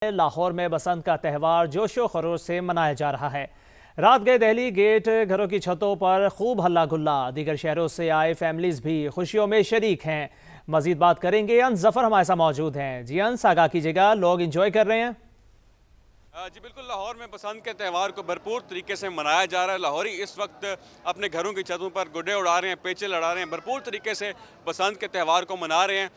लाहौर में बसंत का त्यौहार जोशो खरोश से मनाया जा रहा है। रात गए दहली गेट, घरों की छतों पर खूब हल्ला गुल्ला। दीगर शहरों से आए फैमिलीज भी खुशियों में शरीक हैं। मजीद बात करेंगे, अंस जफर हमारे साथ मौजूद हैं। जी अंस, आगाह कीजिएगा, लोग इंजॉय कर रहे हैं? जी बिल्कुल, लाहौर में बसंत के त्यौहार को भरपूर तरीके से मनाया जा रहा है। लाहौरी इस वक्त अपने घरों की छतों पर गुड्डे उड़ा रहे हैं, पेचे लड़ा रहे हैं, भरपूर तरीके से बसंत के त्यौहार को मना रहे हैं।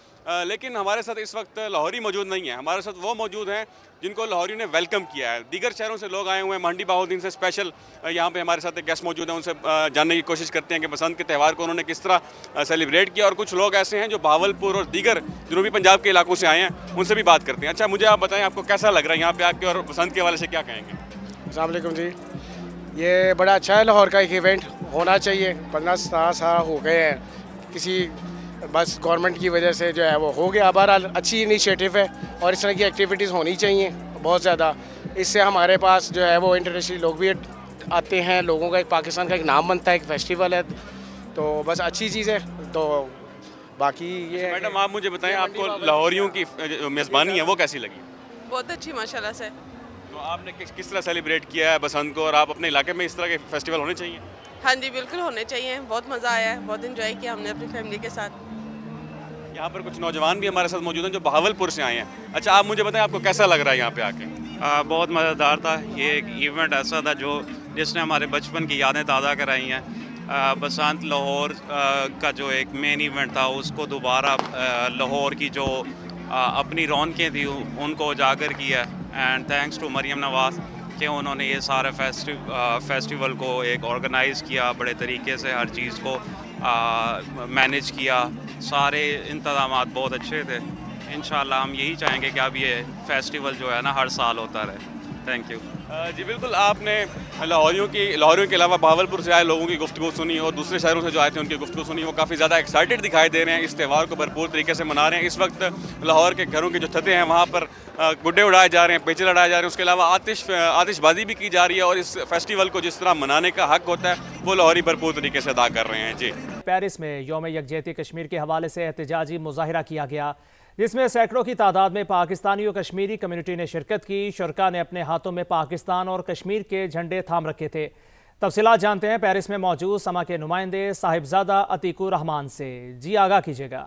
लेकिन हमारे साथ इस वक्त लाहौरी मौजूद नहीं है। हमारे साथ वो मौजूद हैं जिनको लाहौरी ने वेलकम किया है। दीगर शहरों से लोग आए हुए हैं, मंडी बहाउद्दीन से स्पेशल यहाँ पे हमारे साथ एक गेस्ट मौजूद हैं। उनसे जानने की कोशिश करते हैं कि बसंत के त्यौहार को उन्होंने किस तरह सेलिब्रेट किया। और कुछ लोग ऐसे हैं जो बहावलपुर और दीगर जनूबी पंजाब के इलाकों से आए हैं, उनसे भी बात करते हैं। अच्छा, मुझे आप बताएं, आपको कैसा लग रहा है यहाँ पे आके और बसंत के हवाले से क्या कहेंगे? अस्सलाम वालेकुम जी, ये बड़ा अच्छा है। लाहौर का एक इवेंट होना चाहिए। 15-17 साल हो गए हैं, किसी बस गवर्नमेंट की वजह से जो है वो हो गया। बहरहाल अच्छी इनिशिएटिव है और इस तरह की एक्टिविटीज़ होनी चाहिए बहुत ज़्यादा। इससे हमारे पास जो है वो इंटरनेशनल लोग भी आते हैं, लोगों का एक पाकिस्तान का एक नाम बनता है, एक फेस्टिवल है, तो बस अच्छी चीज़ है। तो बाकी ये मैडम, आप मुझे बताएं, आपको लाहौरियों की जो मेज़बानी है वो कैसी लगी? बहुत अच्छी माशाल्लाह से। तो आपने किस तरह सेलिब्रेट किया है बसंत को, और आप अपने इलाके में इस तरह के फेस्टिवल होने चाहिए? हाँ जी, बिल्कुल होने चाहिए। बहुत मज़ा आया है, बहुत इन्जॉय किया हमने अपनी फैमिली के साथ। यहाँ पर कुछ नौजवान भी हमारे साथ मौजूद हैं जो बहावलपुर से आए हैं। अच्छा, आप मुझे बताएं, आपको कैसा लग रहा है यहाँ पे आके? बहुत मज़ेदार था। ये एक इवेंट ऐसा था जिसने हमारे बचपन की यादें ताज़ा कराई हैं। बसंत लाहौर का जो एक मेन इवेंट था, उसको दोबारा लाहौर की जो अपनी रौनकें थी उनको उजागर किया। एंड थैंक्स टू मरियम नवाज़ कि उन्होंने ये सारे फेस्टिवल को एक ऑर्गेनाइज़ किया, बड़े तरीके से हर चीज़ को मैनेज किया। सारे इंतज़ामात बहुत अच्छे थे। इंशाल्लाह हम यही चाहेंगे कि अब ये फेस्टिवल जो है ना हर साल होता रहे। Thank you. जी बिल्कुल, आपने लाहौरियों के अलावा बहावलपुर से आए लोगों की गुफ्तगू सुनी और दूसरे शहरों से जो आए थे उनकी गुफ्तगू सुनी। वो काफ़ी ज़्यादा एक्साइटेड दिखाई दे रहे हैं, इस त्यौहार को भरपूर तरीके से मना रहे हैं। इस वक्त लाहौर के घरों की जो छतें हैं वहाँ पर गुड्डे उड़ाए जा रहे हैं, पेचे लड़ाए जा रहे हैं। उसके अलावा आतिशबाजी भी की जा रही है और इस फेस्टिवल को जिस तरह मनाने का हक होता है वो लाहौरी भरपूर तरीके से अदा कर रहे हैं। जी, पेरिस में यौम यकजहती कश्मीर के हवाले से एहतजाजी मुजाहिरा किया गया, जिसमें सैकड़ों की तादाद में पाकिस्तानी और कश्मीरी कम्युनिटी ने शिरकत की। शुरका ने अपने हाथों में पाकिस्तान और कश्मीर के झंडे थाम रखे थे। तफसीलात जानते हैं पेरिस में मौजूद समा के नुमाइंदे साहिबजादा अतीकुर रहमान से। जी आगाह कीजिएगा।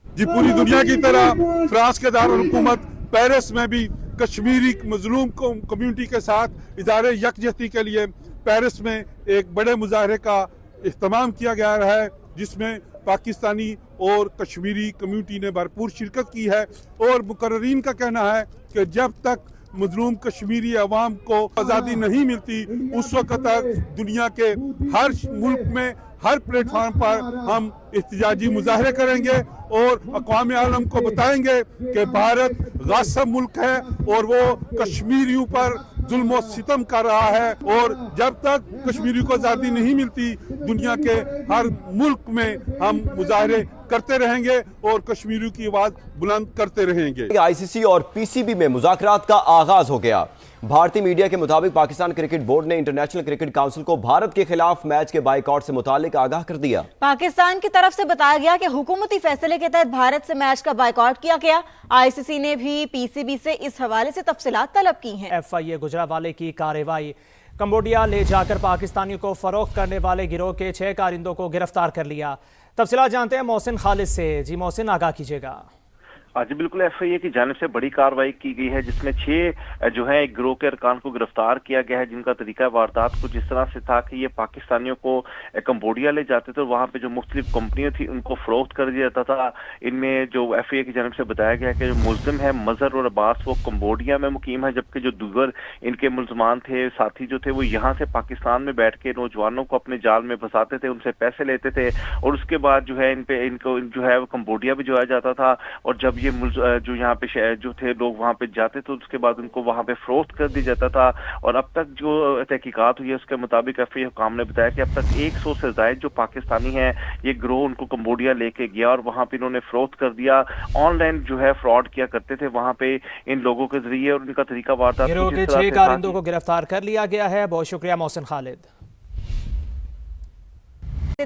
जी, पूरी दुनिया की तरह फ्रांस के दारुल हुकूमत पेरिस में भी कश्मीरी मजलूम कम्युनिटी के साथ इदारे यकजहती के लिए पेरिस में एक बड़े मुजाहरे का इख्तिमाम किया गया है, जिसमें पाकिस्तानी और कश्मीरी कम्युनिटी ने भरपूर शिरकत की है। और मुकर्रीन का कहना है कि जब तक मजलूम कश्मीरी अवाम को आज़ादी नहीं मिलती, उस वक्त तक दुनिया के हर मुल्क में हर प्लेटफार्म पर हम एहतजाजी मुजाहरे करेंगे और अक़वाम आलम को बताएंगे कि भारत गासिब मुल्क है और वो कश्मीरियों पर जुल्म और सितम कर रहा है। और जब तक कश्मीरी को आज़ादी नहीं मिलती, दुनिया के हर मुल्क में हम मुजाहरे करते रहेंगे और कश्मीरियों की आवाज़ बुलंद करते रहेंगे। आईसीसी और पीसीबी में मुज़ाकरात का आगाज हो गया। भारतीय मीडिया के मुताबिक पाकिस्तान क्रिकेट बोर्ड ने इंटरनेशनल क्रिकेट काउंसिल को भारत के खिलाफ मैच के बाइकआउट से मुतालिक आगाह कर दिया। पाकिस्तान की तरफ से बताया गया कि हुकूमती फैसले के तहत भारत से मैच का बाइकआउट किया गया। आईसीसी ने भी पीसीबी से इस हवाले से तफसीलात तलब की हैं। FIA गुजरावाले की कार्रवाई, कंबोडिया ले जाकर पाकिस्तानियों को फरोख्त करने वाले गिरोह के 6 कारिंदों को गिरफ्तार कर लिया। तफसीलात जानते हैं मोहसिन खालिद से। जी मोहसिन, आगाह कीजिएगा। जी बिल्कुल, FIA की जानिब से बड़ी कार्रवाई की गई है, जिसमें 6 जो है एक गिरोह के अरकान को गिरफ्तार किया गया है, जिनका तरीका वारदात कुछ इस तरह से था कि ये पाकिस्तानियों को कंबोडिया ले जाते थे और वहाँ पे जो मुख्तलिफ कंपनियां थी उनको फरोख्त कर दिया जाता था। इनमें जो FIA की जानिब से बताया गया कि जो मुल्जिम है मजहर और अब्बास, वो कंबोडिया में मुकीम है, जबकि जो दीगर इनके मुल्जमान थे, साथी जो थे, वो यहाँ से पाकिस्तान में बैठ के नौजवानों को अपने जाल में फंसाते थे, उनसे पैसे लेते थे और उसके बाद जो है इनको जो है कंबोडिया भी जोया जाता था। और जब ये जो यहाँ पे जो थे लोग वहाँ पे जाते थे, उसके बाद उनको वहाँ पे फरोख्त कर दिया जाता था। और अब तक जो तहकीकात हुई है उसके मुताबिक FIA हुकाम ने बताया कि अब तक 100 से ज्यादा जो पाकिस्तानी हैं, ये गिरोह उनको कंबोडिया लेके गया और वहाँ पे इन्होंने फरोख्त कर दिया। ऑनलाइन जो है फ्रॉड किया करते थे वहाँ पे इन लोगों के जरिए, और उनका तरीका वारदात गिरोह के 6 कारिंदों को गिरफ्तार कर लिया गया है। बहुत शुक्रिया मोहसिन खालिद।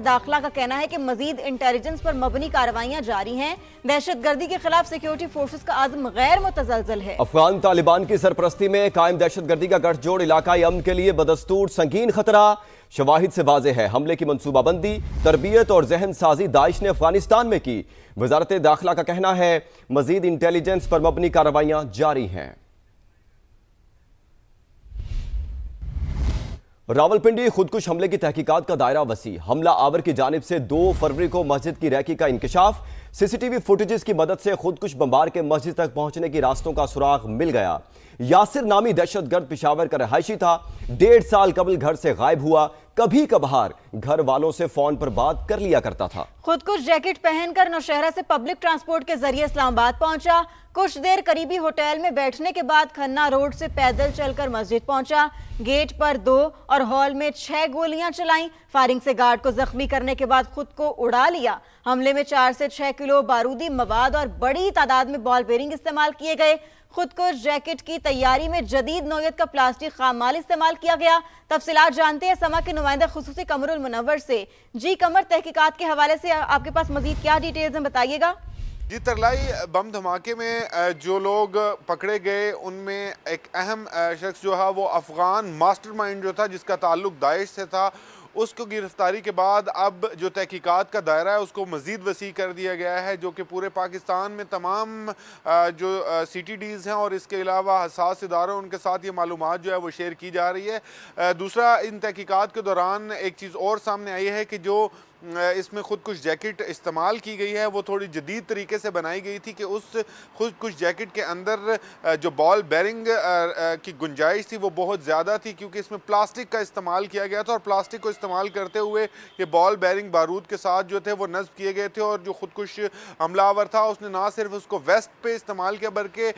दाखिला का कहना है कि मजीद इंटेलिजेंस पर मबनी कार्रवाइयां जारी हैं। दहशतगर्दी के खिलाफ सिक्योरिटी फोर्सेस का आज़म गैर मुतज़लज़ल है। अफगान तालिबान की सरपरस्ती में कायम दहशतगर्दी का गठजोड़ इलाकाई अमन के लिए बदस्तूर संगीन खतरा। शवाहिद से वाज़ेह है हमले की मंसूबाबंदी, तरबियत और जहन साजी दाइश ने अफगानिस्तान में की। वजारत दाखिला का कहना है मजीद इंटेलिजेंस पर मबनी कार्रवाइयां जारी हैं। रावलपिंडी खुदकुश हमले की तहकीकात का दायरा वसी। हमला आवर की जानिब से 2 फरवरी को मस्जिद की रैकी का इंकशाफ। सीसीटीवी फुटेजेस की मदद से खुदकुश बमबार के मस्जिद तक पहुंचने की रास्तों का सुराग मिल गया। यासिर नामी दहशतगर्द पिशावर का रहायशी था। 1.5 साल कबल घर से गायब हुआ। कभी कभार घर वालों से फोन पर बात कर लिया करता था। खुदकुश जैकेट पहनकर नौशहरा से पब्लिक ट्रांसपोर्ट के जरिए इस्लामाबाद पहुंचा। कुछ देर करीबी होटल में बैठने के बाद खन्ना रोड से पैदल चलकर मस्जिद पहुंचा। गेट पर 2 और हॉल में 6 गोलियां चलाईं। फायरिंग से गार्ड को जख्मी करने के बाद खुद को उड़ा लिया। हमले में 4 से 6 किलो बारूदी मवाद और बड़ी तादाद में बॉल बेरिंग इस्तेमाल किए गए। खुदकुश जैकेट की तैयारी में जदीद नौयत का प्लास्टिक खाम माल इस्तेमाल किया गया। तफसीलात जानते हैं समा के नुमाइंदा खुसूसी कमरुल मुनव्वर से। जी कमर, तहकीकात के हवाले से आपके पास मजीद क्या डिटेल्स हैं, बताइएगा। जी तरलाई, बम धमाके में जो लोग पकड़े गए उनमें एक अहम शख्स जो है वो अफगान मास्टरमाइंड जो था, जिसका ताल्लुक दाइश से था, उसको गिरफ्तारी के बाद अब जो तहकीकात का दायरा है उसको मज़ीद वसी कर दिया गया है, जो कि पूरे पाकिस्तान में तमाम जो CTDs हैं और इसके अलावा हसास इदारों उनके साथ ये मालूमात जो है वो शेयर की जा रही है। दूसरा, इन तहकीकात के दौरान एक चीज़ और सामने आई है कि जो इसमें खुदकुश जैकेट इस्तेमाल की गई है वो थोड़ी जदीद तरीके से बनाई गई थी कि उस खुदकुश जैकेट के अंदर जो बॉल बेरिंग की गुंजाइश थी वो बहुत ज़्यादा थी, क्योंकि इसमें प्लास्टिक का इस्तेमाल किया गया था और प्लास्टिक को इस्तेमाल करते हुए ये बॉल बेरिंग बारूद के साथ जो थे वो नस्ब किए गए थे। और जो खुदकुश हमलावर था उसने ना सिर्फ उसको वेस्ट पे इस्तेमाल किया बल्कि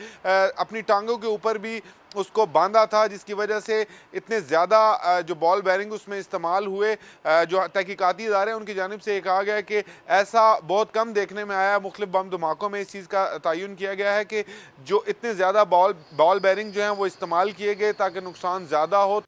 अपनी टांगों के ऊपर भी उसको बांधा था, जिसकी वजह से इतने ज़्यादा जो बॉल बेरिंग उसमें इस्तेमाल हुए। जो तहकीकाती इदारे उनकी जानिब से कहा गया है कि ऐसा बहुत कम देखने में आया। मुख्तलिफ बम धमाकों में इस चीज़ का तयन किया गया है कि जो इतने ज़्यादा बॉल बेरिंग जो हैं वो इस्तेमाल किए गए ताकि नुकसान ज़्यादा हो।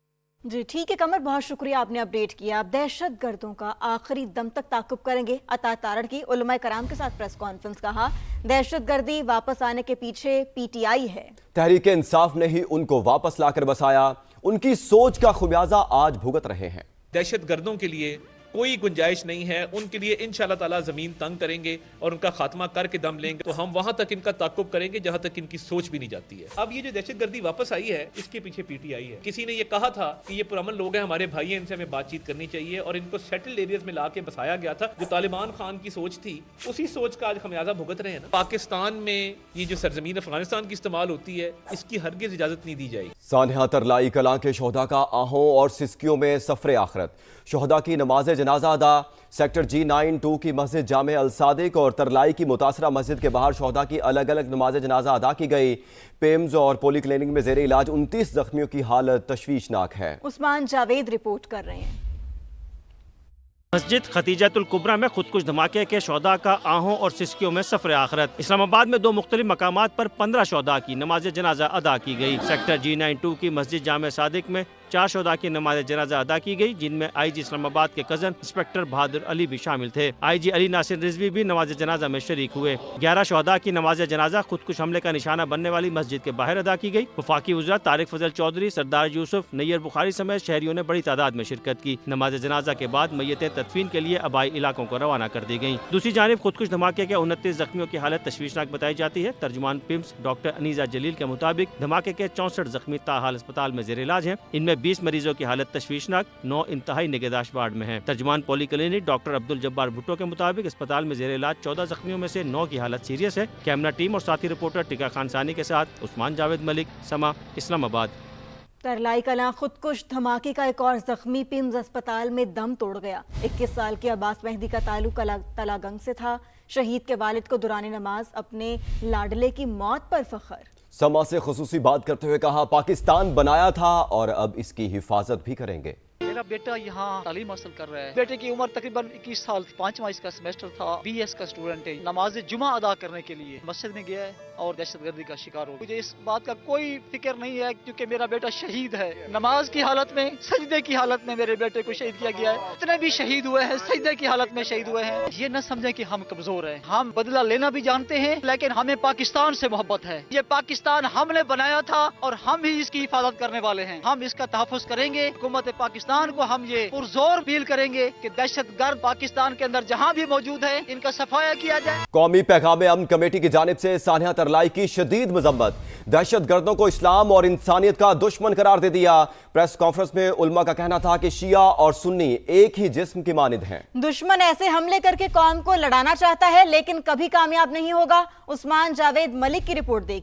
जी ठीक है कमर, बहुत शुक्रिया, आपने अपडेट किया। अब दहशत गर्दों का आखिरी दम तक ताकुब करेंगे। अता तारड़ की उलमा कराम के साथ प्रेस कॉन्फ्रेंस। कहा दहशत गर्दी वापस आने के पीछे PTI है। तहरीक इंसाफ ने ही उनको वापस लाकर बसाया। उनकी सोच का खुमियाजा आज भुगत रहे हैं। दहशत गर्दों के लिए कोई गुंजाइश नहीं है। उनके लिए इंशाअल्लाह ताला जमीन तंग करेंगे और उनका खात्मा करके दम लेंगे। तो हम वहां तक इनका ताकुब करेंगे जहां तक इनकी सोच भी नहीं जाती है। अब ये जो दहशतगर्दी वापस आई है इसके पीछे PTI है। किसी ने ये कहा था कि ये पुरअमन लोग हैं, हमारे भाई हैं, इनसे हमें बातचीत करनी चाहिए और इनको सेटल्ड एरियाज में लाके बसाया गया था। जो तालिबान खान की सोच थी उसी सोच का आज खमियाजा भुगत रहे हैं ना। पाकिस्तान में ये जो सरजमीन अफगानिस्तान की इस्तेमाल होती है इसकी हरगिज इजाजत नहीं दी जाएगी। सानिया तरलाई कलां के शोहदा का आहों और सिस्कियों में सफरे आखिरत। शोहदा की नमाज जनाजा अदा। सेक्टर G92 की मस्जिद जामे अल सादिक और तरलाई की मुतासरा मस्जिद के बाहर शोहदा की अलग अलग नमाज जनाजा अदा की गई। पेम्स और पोली क्लिनिक में जेर इलाज 29 जख्मियों की हालत तशवीशनाक है। उस्मान जावेद रिपोर्ट कर रहे हैं। मस्जिद खतीजतुल कुबरा में खुदकुश धमाके के शोहदा का आहों और सिस्कियों में सफर आखिरत। इस्लामाबाद में 2 मुख्तलिफ मकामात पर 15 शोहदा की नमाज जनाजा अदा की गई। सेक्टर G92 की मस्जिद जामे सादिक में 4 शोहदा की नमाज जनाजा अदा की गई, जिनमें IG इस्लामाबाद के कजन इंस्पेक्टर बहादुर अली भी शामिल थे। IG अली नासिर रिजवी भी नमाज जनाजा में शरीक हुए। 11 शोहदा की नमाज जनाजा खुदकुश हमले का निशाना बनने वाली मस्जिद के बाहर अदा की गई। वफाकी वज़ीर तारिक फजल चौधरी, सरदार यूसुफ, नैयर बुखारी समेत शहरियों ने बड़ी तादाद में शिरकत की। नमाज जनाजा के बाद मैयतें तदफीन के लिए आबाई इलाकों को रवाना कर दी गयी। दूसरी जानिब खुदकुश धमाके के 29 जख्मियों की हालत तशवीशनाक बताई जाती है। तर्जुमान पिम्स डॉक्टर अनीजा जलील के मुताबिक धमाके के 64 जख्मी ताहाल अस्पताल में जेर इलाज हैं। इनमें 20 मरीजों की हालत तशवीशनाक, 9 इंतहाई निगहदाश्त वार्ड में है। तर्जुमान पोली क्लिनिक डॉक्टर अब्दुल जब्बार भुट्टो के मुताबिक अस्पताल में जेर इलाज 14 जख्मियों में से 9 की हालत सीरियस है। कैमरा टीम और साथी रिपोर्टर टिका खान सानी के साथ उस्मान जावेद मलिक, समा, इस्लामाबाद। तरलाई कलां खुदकुश धमाके का एक और जख्मी पिम्स अस्पताल में दम तोड़ गया। 21 साल के अब्बास मेहदी का ताल्लुक तलागंग से था। शहीद के वालिद को दुराने नमाज अपने लाडले की मौत पर फख्र। समा से खुसूसी बात करते हुए कहा पाकिस्तान बनाया था और अब इसकी हिफाजत भी करेंगे। मेरा बेटा यहाँ तालीम हासिल कर रहा है। बेटे की उम्र तकरीबन 21 साल, 5वां इसका सेमेस्टर था। BS का स्टूडेंट है। नमाज जुमा अदा करने के लिए मस्जिद में गया है और दहशतगर्दी का शिकार हो। मुझे इस बात का कोई फिक्र नहीं है क्योंकि मेरा बेटा शहीद है। नमाज की हालत में, सजदे की हालत में मेरे बेटे को शहीद किया गया है। इतने भी शहीद हुए हैं, सजदे की हालत में शहीद हुए हैं। ये न समझें कि हम कमजोर हैं। हम बदला लेना भी जानते हैं, लेकिन हमें पाकिस्तान से मोहब्बत है। ये पाकिस्तान हमने बनाया था और हम ही इसकी हिफाजत करने वाले हैं। हम इसका तहफ़्फ़ुज़ करेंगे। हुकूमत पाकिस्तान को हम ये पुरजोर अपील करेंगे कि दहशतगर्द पाकिस्तान के अंदर जहाँ भी मौजूद है, इनका सफाया किया जाए। कौमी पैगाम अमन कमेटी की जानिब से सानिया तरलाई की शदीद मजम्मत। दहशतगर्दों को इस्लाम और इंसानियत का दुश्मन करार दे दिया। प्रेस कॉन्फ्रेंस में उलमा का कहना था कि शिया और सुन्नी एक ही जिस्म की मानिंद हैं। दुश्मन ऐसे हमले करके कौम को लड़ाना चाहता है लेकिन कभी कामयाब नहीं होगा। उस्मान जावेद मलिक की रिपोर्ट देखिए।